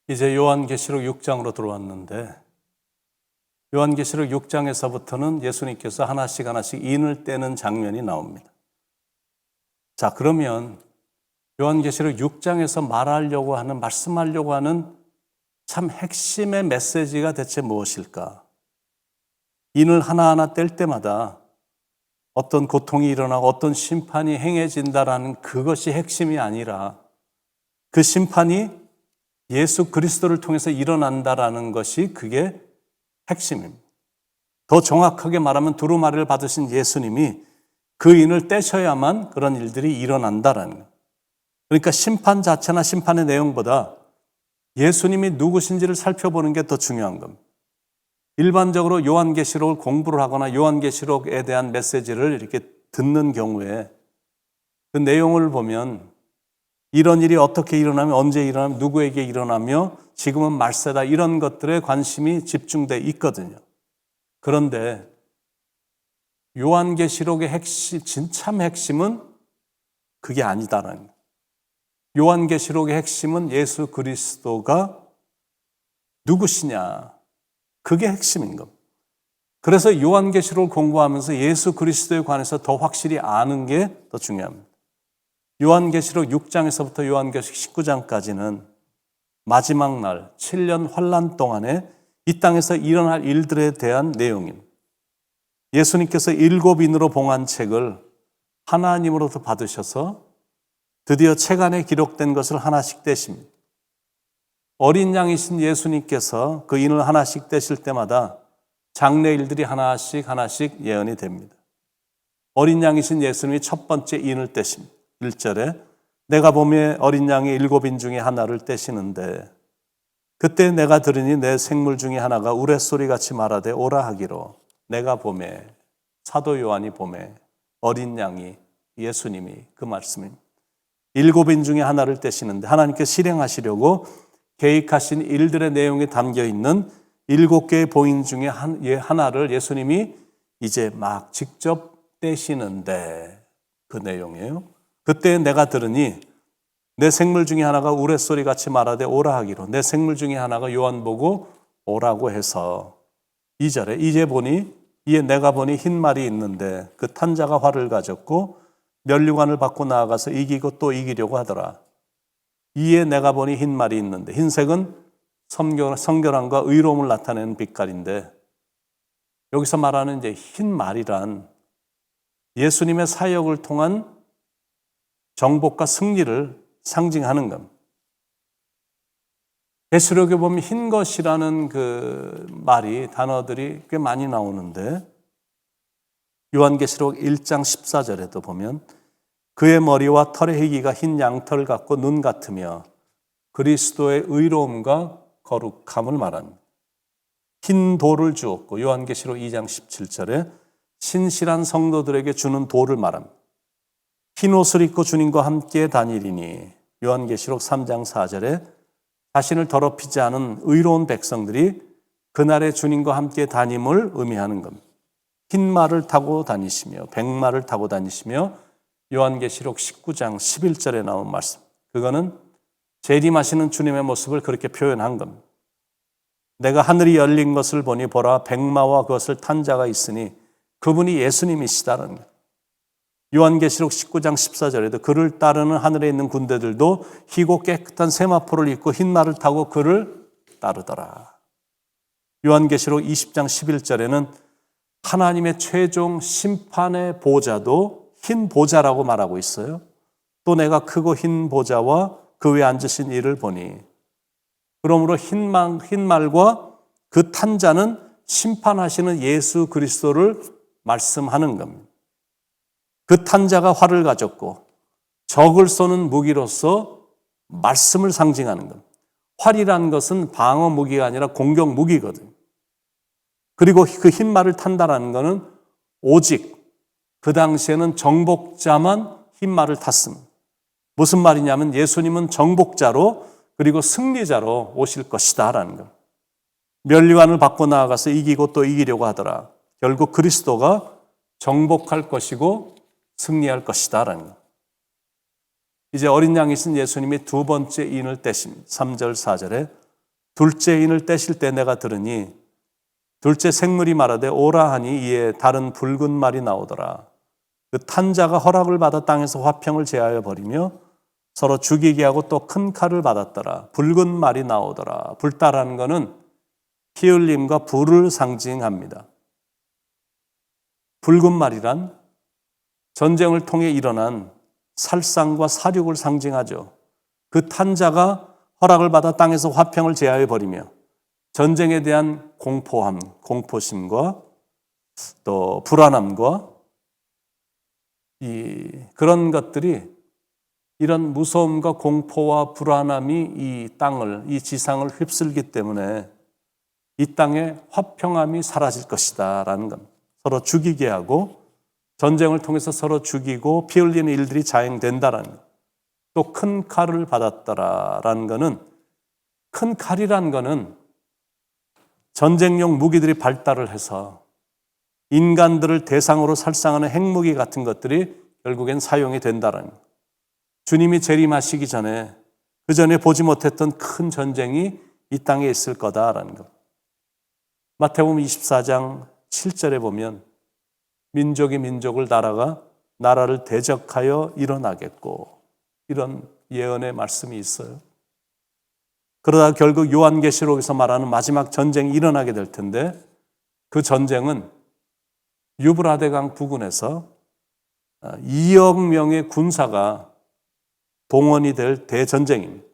이제 요한계시록 6장으로 들어왔는데 요한계시록 6장에서부터는 예수님께서 하나씩 인을 떼는 장면이 나옵니다. 자, 그러면 요한계시록 6장에서 말씀하려고 하는 참 핵심의 메시지가 대체 무엇일까? 인을 하나하나 뗄 때마다 어떤 고통이 일어나고 어떤 심판이 행해진다라는 그것이 핵심이 아니라 그 심판이 예수 그리스도를 통해서 일어난다라는 것이 그게 핵심입니다. 더 정확하게 말하면 두루마리를 받으신 예수님이 그 인을 떼셔야만 그런 일들이 일어난다라는 거예요. 그러니까 심판 자체나 심판의 내용보다 예수님이 누구신지를 살펴보는 게 더 중요한 겁니다. 일반적으로 요한계시록을 공부를 하거나 요한계시록에 대한 메시지를 이렇게 듣는 경우에 그 내용을 보면 이런 일이 어떻게 일어나면 언제 일어나면 누구에게 일어나며 지금은 말세다 이런 것들에 관심이 집중돼 있거든요. 그런데 요한계시록의 참 핵심은 그게 아니다라는 거예요. 요한계시록의 핵심은 예수 그리스도가 누구시냐. 그게 핵심인 겁니다. 그래서 요한계시록을 공부하면서 예수 그리스도에 관해서 더 확실히 아는 게 더 중요합니다. 요한계시록 6장에서부터 요한계시록 19장까지는 마지막 날 7년 환난 동안에 이 땅에서 일어날 일들에 대한 내용입니다. 예수님께서 7인으로 봉한 책을 하나님으로부터 받으셔서 드디어 책 안에 기록된 것을 하나씩 떼십니다. 어린 양이신 예수님께서 그 인을 하나씩 떼실 때마다 장래 일들이 하나씩 예언이 됩니다. 어린 양이신 예수님이 첫 번째 인을 떼십니다. 1절에 내가 보매 어린 양이 7인 중에 하나를 떼시는데 그때 내가 들으니 내 생물 중에 하나가 우레소리같이 말하되 오라 하기로 내가 보매 사도 요한이 보매 어린 양이 예수님이 그 말씀입니다. 7인 중에 하나를 떼시는데 하나님께서 실행하시려고 계획하신 일들의 내용이 담겨있는 7개의 보인 중에 하나를 예수님이 이제 막 직접 떼시는데 그 내용이에요. 그때 내가 들으니 내 생물 중에 하나가 우레소리같이 말하되 오라 하기로 내 생물 중에 하나가 요한 보고 오라고 해서 2절에 이에 내가 보니 흰 말이 있는데 그 탄자가 활을 가졌고 면류관을 받고 나아가서 이기고 또 이기려고 하더라. 이에 내가 보니 흰 말이 있는데 흰색은 성결함과 의로움을 나타내는 빛깔인데 여기서 말하는 이제 흰 말이란 예수님의 사역을 통한 정복과 승리를 상징하는 겁니다. 계시록에 보면 흰 것이라는 그 단어들이 꽤 많이 나오는데 요한계시록 1장 14절에도 보면 그의 머리와 털의 희기가 흰 양털 같고 눈 같으며 그리스도의 의로움과 거룩함을 말합니다. 흰 돌을 주었고 요한계시록 2장 17절에 신실한 성도들에게 주는 돌을 말합니다. 흰 옷을 입고 주님과 함께 다니리니 요한계시록 3장 4절에 자신을 더럽히지 않은 의로운 백성들이 그날에 주님과 함께 다님을 의미하는 겁니다. 흰 말을 타고 다니시며 백마를 타고 다니시며 요한계시록 19장 11절에 나온 말씀. 그거는 재림하시는 주님의 모습을 그렇게 표현한 겁니다. 내가 하늘이 열린 것을 보니 보라 백마와 그것을 탄 자가 있으니 그분이 예수님이시다는 거예요. 요한계시록 19장 14절에도 그를 따르는 하늘에 있는 군대들도 희고 깨끗한 세마포를 입고 흰 말을 타고 그를 따르더라. 요한계시록 20장 11절에는 하나님의 최종 심판의 보좌도 흰 보좌라고 말하고 있어요. 또 내가 크고 흰 보좌와 그 위에 앉으신 이를 보니 그러므로 흰 말과 그 탄 자는 심판하시는 예수 그리스도를 말씀하는 겁니다. 그 탄 자가 활을 가졌고 적을 쏘는 무기로서 말씀을 상징하는 겁니다. 활이란 것은 방어 무기가 아니라 공격 무기거든요. 그리고 그 흰 말을 탄다라는 것은 오직 그 당시에는 정복자만 흰 말을 탔습니다. 무슨 말이냐면 예수님은 정복자로 그리고 승리자로 오실 것이다라는 겁니다. 면류관을 받고 나아가서 이기고 또 이기려고 하더라. 결국 그리스도가 정복할 것이고 승리할 것이다라는 것. 이제 어린 양이신 예수님이 두 번째 인을 떼십니다. 3절 4절에 둘째 인을 떼실 때 내가 들으니 둘째 생물이 말하되 오라 하니 이에 다른 붉은 말이 나오더라. 그 탄 자가 허락을 받아 땅에서 화평을 제하여 버리며 서로 죽이게 하고 또 큰 칼을 받았더라. 붉은 말이 나오더라. 불다라는 것은 피 흘림과 불을 상징합니다. 붉은 말이란 전쟁을 통해 일어난 살상과 사륙을 상징하죠. 그 탄 자가 허락을 받아 땅에서 화평을 제하여 버리며 전쟁에 대한 공포심과 또 불안함과 그런 것들이 이런 무서움과 공포와 불안함이 이 땅을, 이 지상을 휩쓸기 때문에 이 땅에 화평함이 사라질 것이다 라는 겁니다. 서로 죽이게 하고 전쟁을 통해서 서로 죽이고 피 흘리는 일들이 자행된다라는 것. 또 큰 칼을 받았더라라는 것은, 큰 칼이라는 것은 전쟁용 무기들이 발달을 해서 인간들을 대상으로 살상하는 핵무기 같은 것들이 결국엔 사용이 된다라는 것. 주님이 재림하시기 전에 그 전에 보지 못했던 큰 전쟁이 이 땅에 있을 거다라는 것. 마태복음 24장 7절에 보면 민족이 민족을 나라가 나라를 대적하여 일어나겠고, 이런 예언의 말씀이 있어요. 그러다 결국 요한계시록에서 말하는 마지막 전쟁이 일어나게 될 텐데, 그 전쟁은 유브라데강 부근에서 2억 명의 군사가 동원이 될 대전쟁입니다.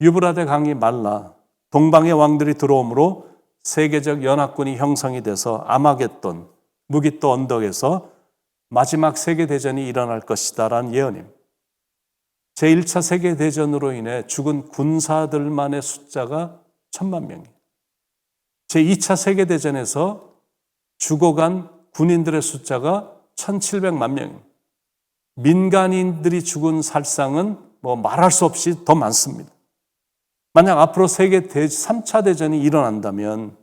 유브라데 강이 말라 동방의 왕들이 들어오므로 세계적 연합군이 형성이 돼서 아마겟돈, 무기또 언덕에서 마지막 세계대전이 일어날 것이다 라는 예언입니다. 제1차 세계대전으로 인해 죽은 군사들만의 숫자가 1000만 명이에요. 제2차 세계대전에서 죽어간 군인들의 숫자가 1700만 명입니다. 민간인들이 죽은 살상은 말할 수 없이 더 많습니다. 만약 앞으로 세계 3차 대전이 일어난다면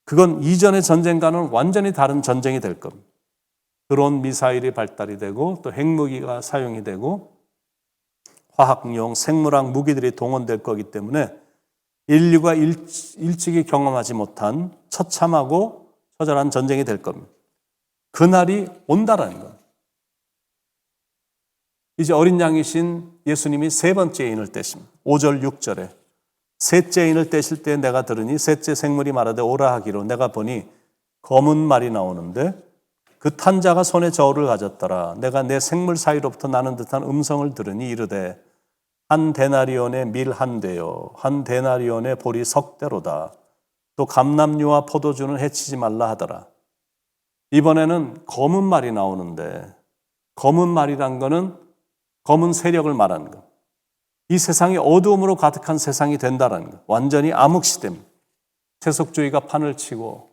그건 이전의 전쟁과는 완전히 다른 전쟁이 될 겁니다. 드론 미사일이 발달이 되고 또 핵무기가 사용이 되고 화학용, 생물학 무기들이 동원될 거기 때문에 인류가 일찍이 경험하지 못한 처참하고 처절한 전쟁이 될 겁니다. 그날이 온다라는 것. 이제 어린 양이신 예수님이 세 번째 인을 떼십니다. 5절 6절에 셋째 인을 떼실 때 내가 들으니 셋째 생물이 말하되 오라 하기로 내가 보니 검은 말이 나오는데 그 탄 자가 손에 저울을 가졌더라. 내가 내 생물 사이로부터 나는 듯한 음성을 들으니 이르되 한 데나리온의 밀 한 대요 한 데나리온의 보리 석 대로다. 또 감람류와 포도주는 해치지 말라 하더라. 이번에는 검은 말이 나오는데, 검은 말이란 거는 검은 세력을 말하는 것. 이 세상이 어두움으로 가득한 세상이 된다는 것. 완전히 암흑시대입니다. 세속주의가 판을 치고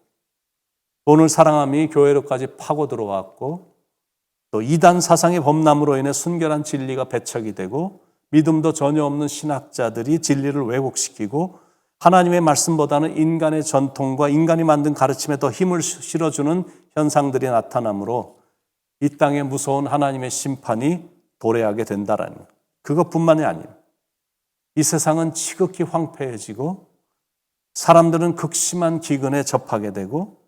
돈을 사랑함이 교회로까지 파고 들어왔고, 또 이단 사상의 범람으로 인해 순결한 진리가 배척이 되고 믿음도 전혀 없는 신학자들이 진리를 왜곡시키고 하나님의 말씀보다는 인간의 전통과 인간이 만든 가르침에 더 힘을 실어주는 현상들이 나타나므로 이 땅에 무서운 하나님의 심판이 도래하게 된다라는 것. 그것뿐만이 아니에요. 이 세상은 지극히 황폐해지고 사람들은 극심한 기근에 접하게 되고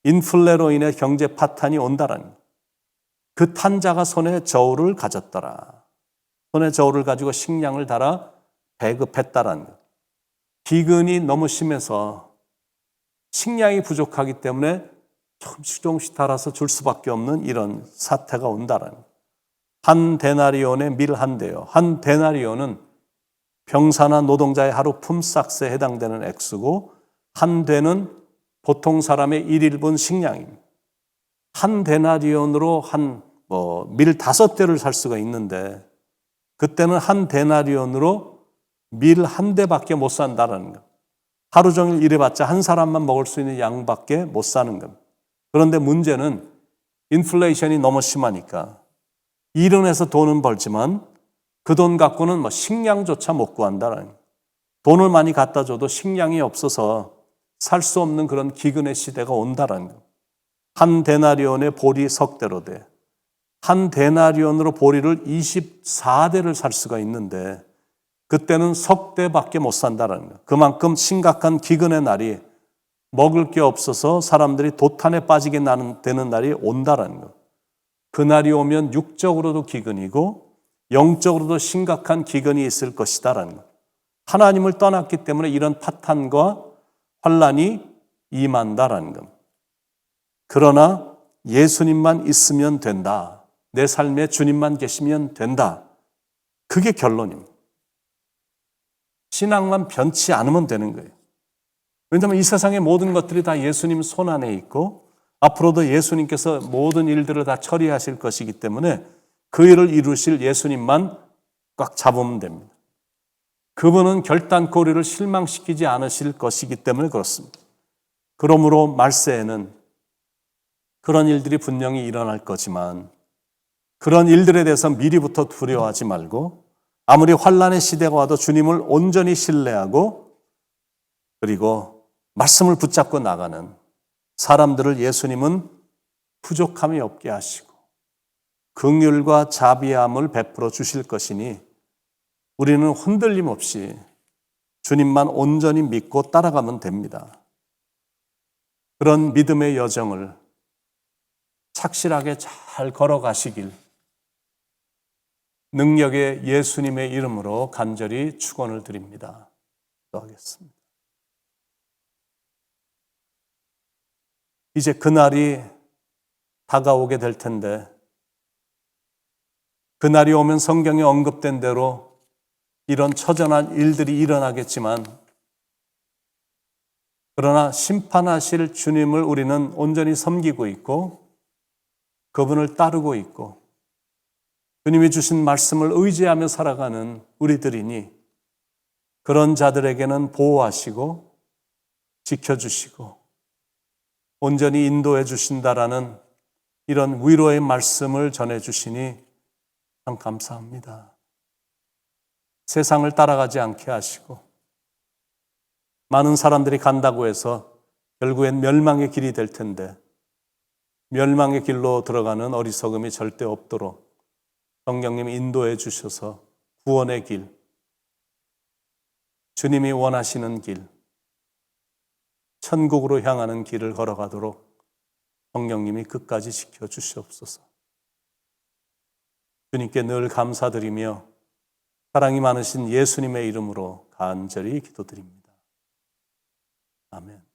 인플레로 인해 경제 파탄이 온다라는 것. 그 탄자가 손에 저울을 가졌더라. 손에 저울을 가지고 식량을 달아 배급했다라는 것. 기근이 너무 심해서 식량이 부족하기 때문에 조금씩 달아서 줄 수밖에 없는 이런 사태가 온다라는 것. 한 데나리온의 밀 한 대요. 한 데나리온은 병사나 노동자의 하루 품삯에 해당되는 액수고 한 대는 보통 사람의 1인분 식량입니다. 한 데나리온으로 밀 5대를 살 수가 있는데 그때는 한 데나리온으로 밀 한 대밖에 못 산다는 것. 하루 종일 일해봤자 한 사람만 먹을 수 있는 양밖에 못 사는 겁니다. 그런데 문제는 인플레이션이 너무 심하니까 일은 해서 돈은 벌지만 그 돈 갖고는 식량조차 못 구한다는 거예요. 돈을 많이 갖다 줘도 식량이 없어서 살 수 없는 그런 기근의 시대가 온다는 거예요. 한 데나리온의 보리 석 대로 돼. 한 데나리온으로 보리를 24대를 살 수가 있는데 그때는 석 달밖에 못 산다는 거예요. 그만큼 심각한 기근의 날이, 먹을 게 없어서 사람들이 도탄에 빠지게 되는 날이 온다라는 거예요. 그 날이 오면 육적으로도 기근이고 영적으로도 심각한 기근이 있을 것이다라는 거예요. 하나님을 떠났기 때문에 이런 파탄과 환란이 임한다라는 겁니다. 그러나 예수님만 있으면 된다. 내 삶에 주님만 계시면 된다. 그게 결론입니다. 신앙만 변치 않으면 되는 거예요. 왜냐하면 이 세상의 모든 것들이 다 예수님 손 안에 있고 앞으로도 예수님께서 모든 일들을 다 처리하실 것이기 때문에 그 일을 이루실 예수님만 꽉 잡으면 됩니다. 그분은 결단코 우리를 실망시키지 않으실 것이기 때문에 그렇습니다. 그러므로 말세에는 그런 일들이 분명히 일어날 거지만 그런 일들에 대해서 미리부터 두려워하지 말고 아무리 환란의 시대가 와도 주님을 온전히 신뢰하고 그리고 말씀을 붙잡고 나가는 사람들을 예수님은 부족함이 없게 하시고 긍휼과 자비함을 베풀어 주실 것이니 우리는 흔들림 없이 주님만 온전히 믿고 따라가면 됩니다. 그런 믿음의 여정을 착실하게 잘 걸어가시길 능력의 예수님의 이름으로 간절히 축원을 드립니다. 기도하겠습니다. 이제 그날이 다가오게 될 텐데 그날이 오면 성경에 언급된 대로 이런 처절한 일들이 일어나겠지만 그러나 심판하실 주님을 우리는 온전히 섬기고 있고 그분을 따르고 있고 주님이 주신 말씀을 의지하며 살아가는 우리들이니 그런 자들에게는 보호하시고 지켜주시고 온전히 인도해 주신다라는 이런 위로의 말씀을 전해주시니 참 감사합니다. 세상을 따라가지 않게 하시고 많은 사람들이 간다고 해서 결국엔 멸망의 길이 될 텐데 멸망의 길로 들어가는 어리석음이 절대 없도록 성령님이 인도해 주셔서 구원의 길, 주님이 원하시는 길, 천국으로 향하는 길을 걸어가도록 성령님이 끝까지 지켜주시옵소서. 주님께 늘 감사드리며 사랑이 많으신 예수님의 이름으로 간절히 기도드립니다. 아멘.